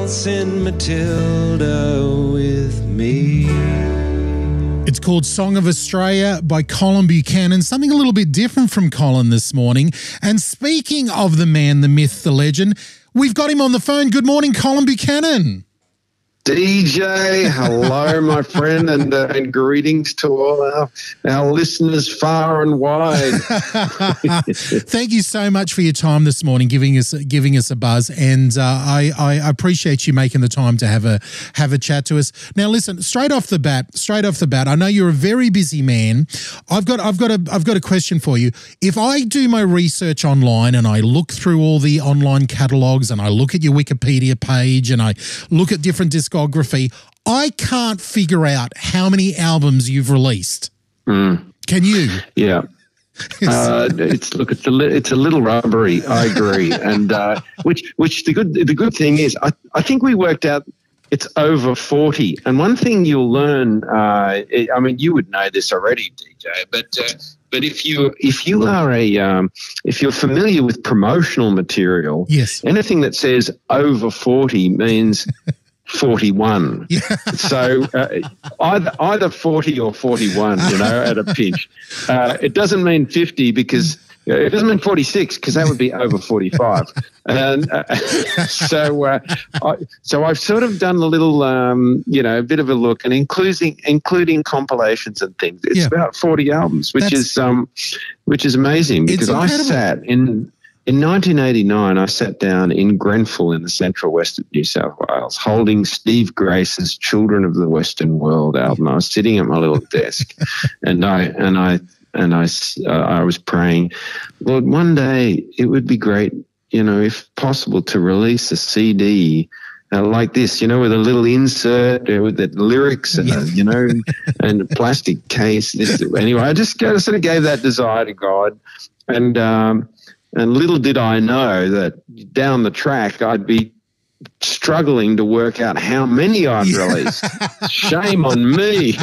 waltzing Matilda with me. It's called Song of Australia by Colin Buchanan, something a little bit different from Colin this morning. And speaking of the man, the myth, the legend, we've got him on the phone. Good morning, Colin Buchanan. DJ, hello, my friend, and greetings to all our listeners far and wide. Thank you so much for your time this morning, giving us a buzz, and I appreciate you making the time to have a chat to us. Now, listen, straight off the bat, I know you're a very busy man. I've got a question for you. If I do my research online and I look through all the online catalogs and I look at your Wikipedia page and I look at different discography, I can't figure out how many albums you've released. Can you? Yeah. It's a little rubbery. I agree, and which the good thing is, I think we worked out it's over 40. And one thing you'll learn, I mean, you would know this already, DJ, but if you're familiar with promotional material, yes, anything that says over 40 means 41. Yeah. So either 40 or 41, at a pinch. It doesn't mean 50 because it doesn't mean 46 because that would be over 45. And so I've sort of done a little, a bit of a look, and including compilations and things. It's about 40 albums, which is amazing because I sat in 1989, I sat down in Grenfell in the central west of New South Wales holding Steve Grace's Children of the Western World album. I was sitting at my little desk and I was praying, Lord, one day it would be great, if possible, to release a CD like this, with a little insert with the lyrics and, and a plastic case. Anyway, I just sort of gave that desire to God, and little did I know that down the track I'd be struggling to work out how many I'd released. Shame on me.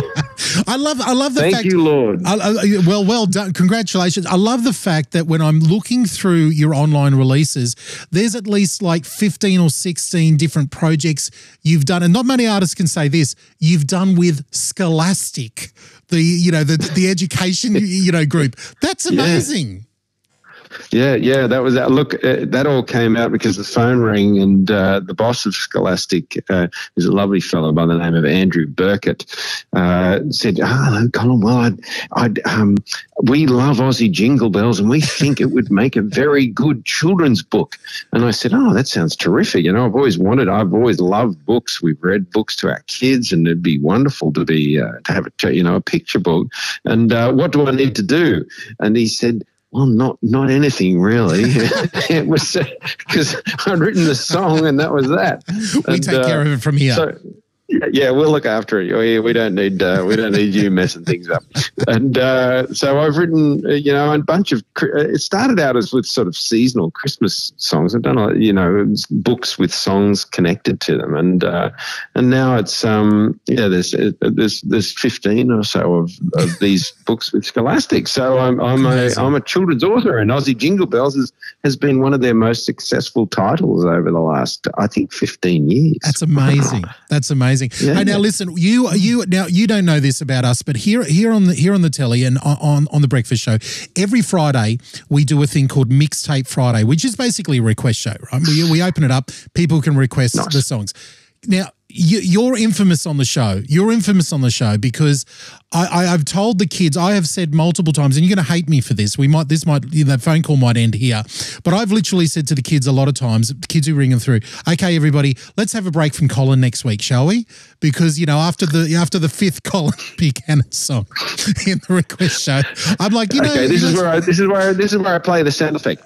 I love the fact. Thank you, Lord. Well done. Congratulations. I love the fact that when I'm looking through your online releases, there's at least like 15 or 16 different projects you've done, and not many artists can say this. You've done with Scholastic, the education group. That's amazing. Yeah, that was that. Look, that all came out because the phone rang, and the boss of Scholastic, who's a lovely fellow by the name of Andrew Burkett, said, Colin, well, we love Aussie Jingle Bells, and we think it would make a very good children's book. And I said, that sounds terrific. I've always loved books. We've read books to our kids, and it'd be wonderful to have a picture book. And what do I need to do? And he said, well, not anything really. It was because I'd written the song and that was that. We take care of it from here. So, yeah, we'll look after it. We don't need you messing things up. And so I've written, a bunch of. It started out as with sort of seasonal Christmas songs. I've done, books with songs connected to them, and now it's there's 15 or so of these books with Scholastic. So I'm a children's author, and Aussie Jingle Bells has been one of their most successful titles over the last, I think, 15 years. That's amazing. That's amazing. Yeah. Hey, now listen, you don't know this about us, but here on the telly and on the breakfast show, every Friday we do a thing called Mixtape Friday, which is basically a request show, right? We open it up, people can request the songs. Now, you're infamous on the show. You're infamous on the show because I've told the kids, I have said multiple times, and you're going to hate me for this. That phone call might end here, but I've literally said to the kids a lot of times, the kids who ring them through, okay, everybody, let's have a break from Colin next week, shall we? Because after the fifth Colin Buchanan song in the request show, I'm like, okay, this is where I play the sound effect.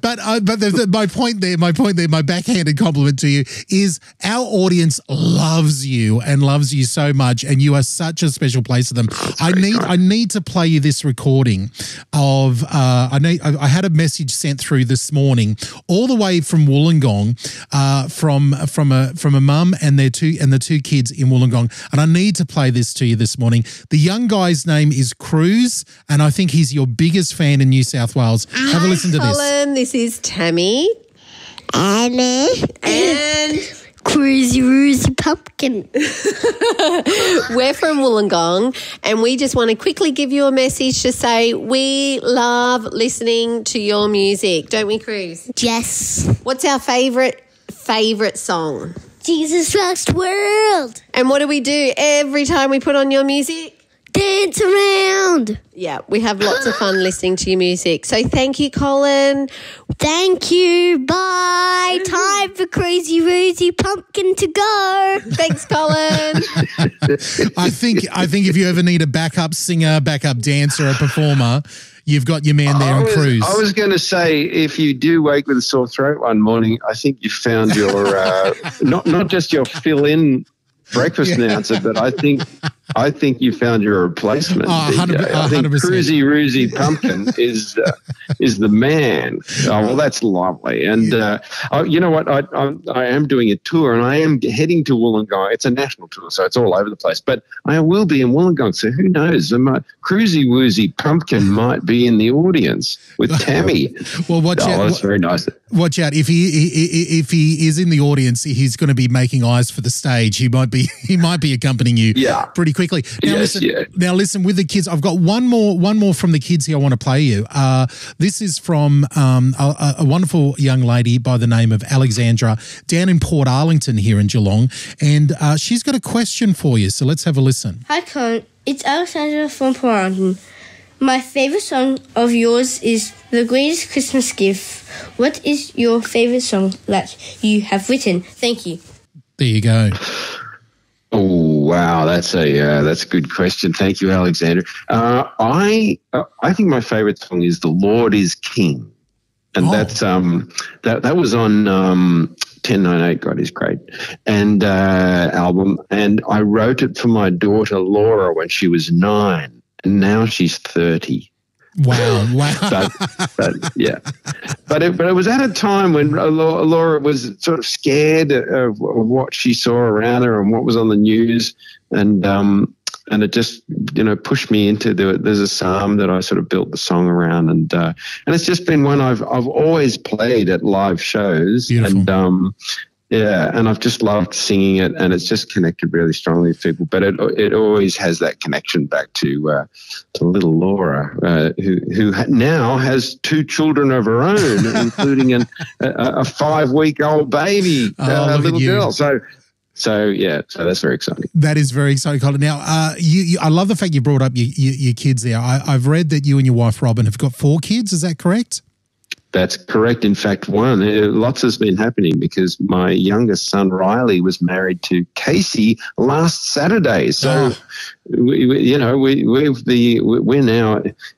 but my point there, my backhanded compliment to you is our audience loves you and loves you so much, and you are such a special place to them. I need to play you this recording of I had a message sent through this morning all the way from Wollongong, from a mum and the two kids in Wollongong, and I need to play this to you this morning. The young guy's name is Cruz, and I think he's your biggest biggest fan in New South Wales. Have a listen to this. Colin, this is Tammy. Anna. And Crazy Rosy Pumpkin. we're from Wollongong, and we just want to quickly give you a message to say we love listening to your music. Don't we, Cruz? Yes. What's our favourite song? Jesus Lost World. And what do we do every time we put on your music? Dance around. Yeah, we have lots of fun listening to your music. So thank you, Colin. Thank you. Bye. Time for Crazy Rosy Pumpkin to go. Thanks, Colin. I think if you ever need a backup singer, backup dancer, a performer, you've got your man there in Cruz. I was going to say, if you do wake with a sore throat one morning, I think you found your not just your fill-in breakfast announcer, but I think you found your replacement. 100%. I think Cruzy Roozy Pumpkin is the man. Oh, well, that's lovely. And you know what? I am doing a tour, and I am heading to Wollongong. It's a national tour, so it's all over the place. But I will be in Wollongong, so who knows? Cruzy Woozy Pumpkin might be in the audience with Tammy. Well, watch out. That's very nice. Watch out. If he is in the audience, he's going to be making eyes for the stage. He might be accompanying you pretty quickly. Now listen, with the kids, I've got one more from the kids here I want to play you. This is from a wonderful young lady by the name of Alexandra down in Port Arlington here in Geelong, and she's got a question for you, so let's have a listen. Hi, Colin. It's Alexandra from Port Arlington. My favourite song of yours is The Greatest Christmas Gift. What is your favourite song that you have written? Thank you. There you go. Oh wow, that's a good question. Thank you, Alexander. I think my favourite song is "The Lord Is King," and that's that was on 1098. God is Great, and album, and I wrote it for my daughter Laura when she was 9, and now she's 30. Wow. But it was at a time when Laura was sort of scared of what she saw around her and what was on the news, and it just pushed me into there's a psalm that I sort of built the song around, and it's just been one I've always played at live shows. Beautiful. And and I've just loved singing it, and it's just connected really strongly with people. But it always has that connection back to little Laura, who now has 2 children of her own, including a 5-week-old baby, little girl. So that's very exciting. That is very exciting, Colin. Now, I love the fact you brought up your kids there. I've read that you and your wife Robin have got 4 kids. Is that correct? That's correct. In fact, lots has been happening because my youngest son, Riley, was married to Casey last Saturday. So, we're now,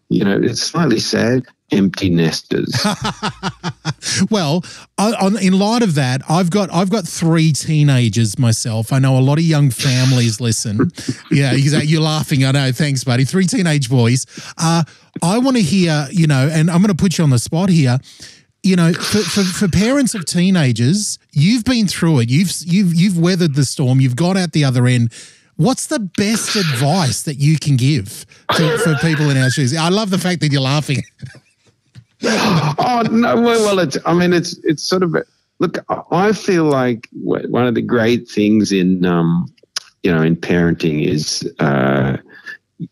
it's slightly sad, empty nesters. Well, in light of that, I've got 3 teenagers myself. I know a lot of young families listen. Yeah, exactly. You're laughing. I know. Thanks, buddy. 3 teenage boys. I want to hear, and I'm going to put you on the spot here. For parents of teenagers, you've been through it. You've weathered the storm. You've got out the other end. What's the best advice that you can give for people in our shoes? I love the fact that you're laughing. Oh no! Well, it's sort of look. I feel like one of the great things in in parenting is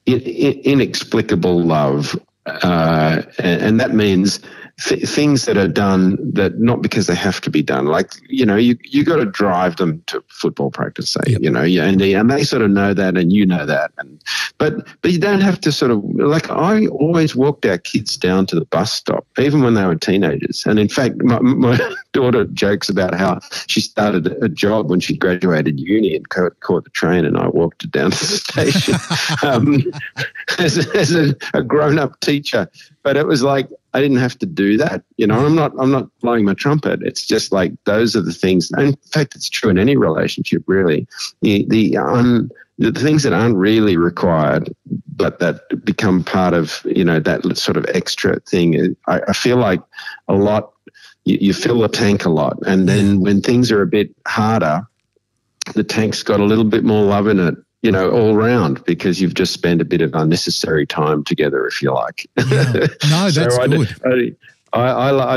inexplicable love, and that means things that are done that not because they have to be done. Like you got to drive them to football practice, say, and they sort of know that, and that, but you don't have to sort of like. I always walked our kids down to the bus stop, even when they were teenagers. And in fact, my daughter jokes about how she started a job when she graduated uni and caught the train, and I walked her down to the station as a grown-up teacher. But it was like I didn't have to do that, I'm not blowing my trumpet. It's just like those are the things. And in fact, it's true in any relationship, really. The things that aren't really required, but that become part of that sort of extra thing. I feel like a lot. You fill the tank a lot, and then when things are a bit harder, the tank's got a little bit more love in it. all round, because you've just spent a bit of unnecessary time together, if you like. Yeah. No, that's good.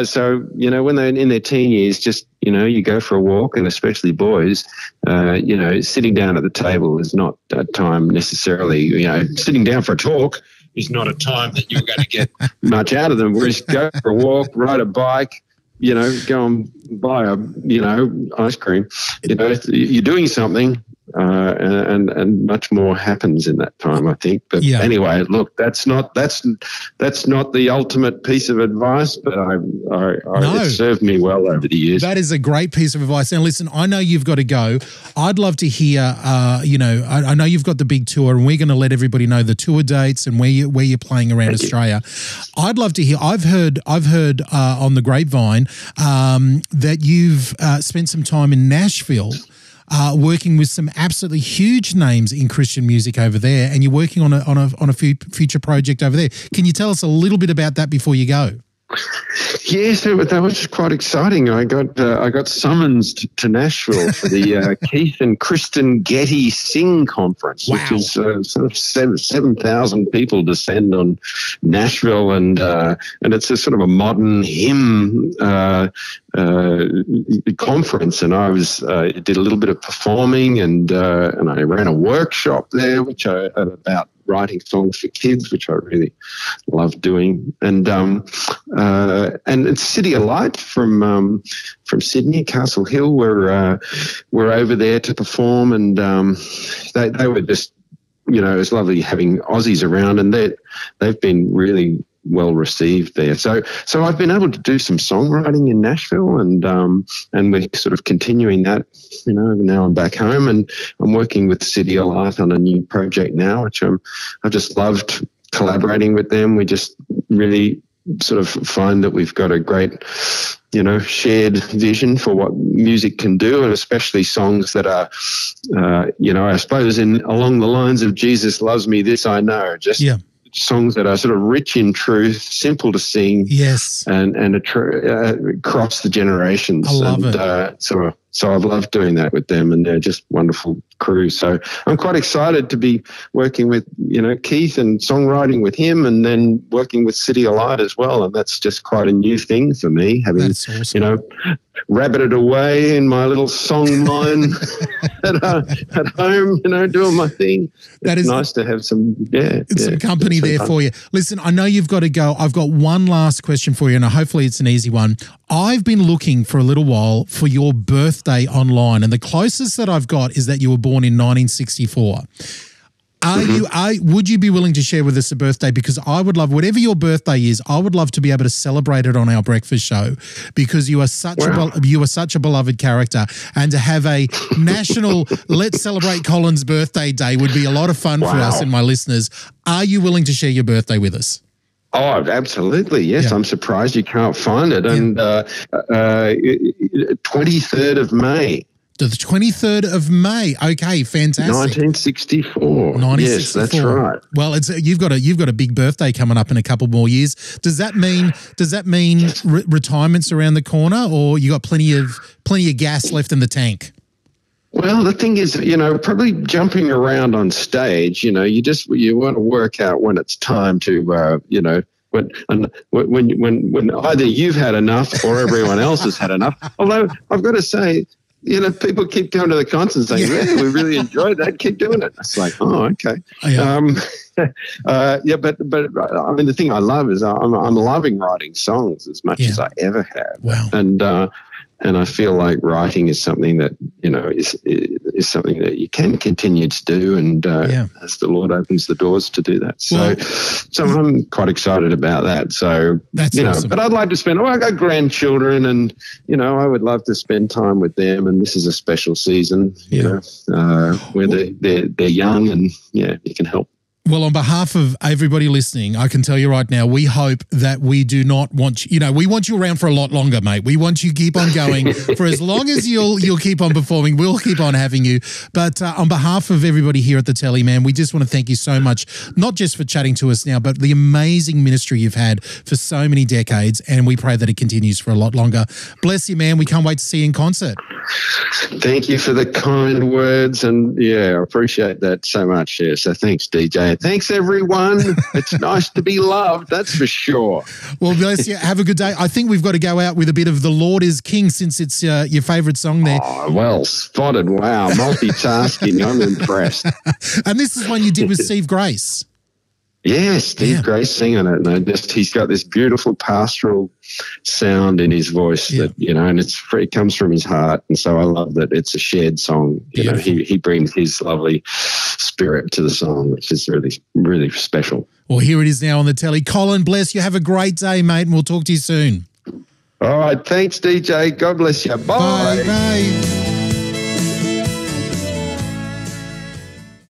So, when they're in their teen years, just, you go for a walk, and especially boys, sitting down at the table is not a time necessarily, sitting down for a talk is not a time that you're going to get much out of them. Whereas go for a walk, ride a bike, go and buy ice cream, you're doing something. And much more happens in that time, I think. But anyway, look, that's not the ultimate piece of advice, but it served me well over the years. That is a great piece of advice. Now, listen, I know you've got to go. I'd love to hear. I know you've got the big tour, and we're going to let everybody know the tour dates and where you're playing around Australia. I'd love to hear. I've heard on the grapevine that you've spent some time in Nashville. Working with some absolutely huge names in Christian music over there, and you're working on a future project over there. Can you tell us a little bit about that before you go? Yes, that was quite exciting. I got summoned to Nashville for the Keith and Kristen Getty Sing Conference, which is sort of 7,000 people descend on Nashville, and it's a sort of a modern hymn conference. And I did a little bit of performing, and I ran a workshop there, about writing songs for kids, which I really love doing, and it's City of Light from Sydney, Castle Hill, were over there to perform, and they were just, it was lovely having Aussies around, and they've been really well received there. So I've been able to do some songwriting in Nashville, and we're sort of continuing that. Now I'm back home, and I'm working with City of Light on a new project now, which I've just loved collaborating with them. We just really sort of find that we've got a great, shared vision for what music can do, and especially songs that are, I suppose along the lines of Jesus Loves Me, This I Know, songs that are sort of rich in truth, simple to sing, yes, and across the generations. I love it. So I've loved doing that with them, and they're just wonderful crew. So I'm quite excited to be working with Keith and songwriting with him, and then working with City of Light as well. And that's just quite a new thing for me, having awesome. Rabbited away in my little song mine at home, doing my thing. It's nice to have some company there for you. Listen, I know you've got to go. I've got one last question for you, and hopefully it's an easy one. I've been looking for a little while for your birthday online, and the closest that I've got is that you were born in 1964. Would you be willing to share with us a birthday? Because I would love, whatever your birthday is, I would love to be able to celebrate it on our breakfast show, because you are such a beloved character, and to have a national Let's Celebrate Colin's Birthday Day would be a lot of fun for us and my listeners. Are you willing to share your birthday with us? Oh, absolutely. Yes. Yeah. I'm surprised you can't find it. And 23rd of May. The 23rd of May. Okay, fantastic. 1964. Yes, that's right. Well, you've got a big birthday coming up in a couple more years. Does that mean retirement's around the corner, or you got plenty of gas left in the tank? Well, the thing is, probably jumping around on stage, you want to work out when it's time to, when either you've had enough or everyone else has had enough. Although I've got to say, people keep going to the concerts saying, "Yeah, we really enjoyed that. Keep doing it." It's like, oh, okay. But I mean, the thing I love is I'm loving writing songs as much as I ever have. Wow. And I feel like writing is something that, is something that you can continue to do, and as the Lord opens the doors to do that. So I'm quite excited about that. So, that's awesome. But I'd like to spend, I got grandchildren, and, I would love to spend time with them. And this is a special season, where they're young, and you can help Well, on behalf of everybody listening, I can tell you right now, we hope that we do not want you, we want you around for a lot longer, mate. We want you to keep on going for as long as you'll keep on performing. We'll keep on having you. But on behalf of everybody here at the Telly, man, we just want to thank you so much, not just for chatting to us now, but the amazing ministry you've had for so many decades, and we pray that it continues for a lot longer. Bless you, man. We can't wait to see you in concert. Thank you for the kind words, and I appreciate that so much. Yeah, so thanks, DJ. Thanks, everyone. It's nice to be loved, that's for sure. Well, bless you. Have a good day. I think we've got to go out with a bit of The Lord is King, since it's your favourite song there. Oh, well spotted. Wow, multitasking. I'm impressed. And this is one you did with Steve Grace. Yeah, Steve Grace singing it, and he's got this beautiful pastoral sound in his voice that and it comes from his heart, and so I love that it's a shared song. He brings his lovely spirit to the song, which is really, really special. Well, here it is now on the Telly. Colin, bless you. Have a great day, mate, and we'll talk to you soon. All right, thanks, DJ. God bless you. Bye. Bye.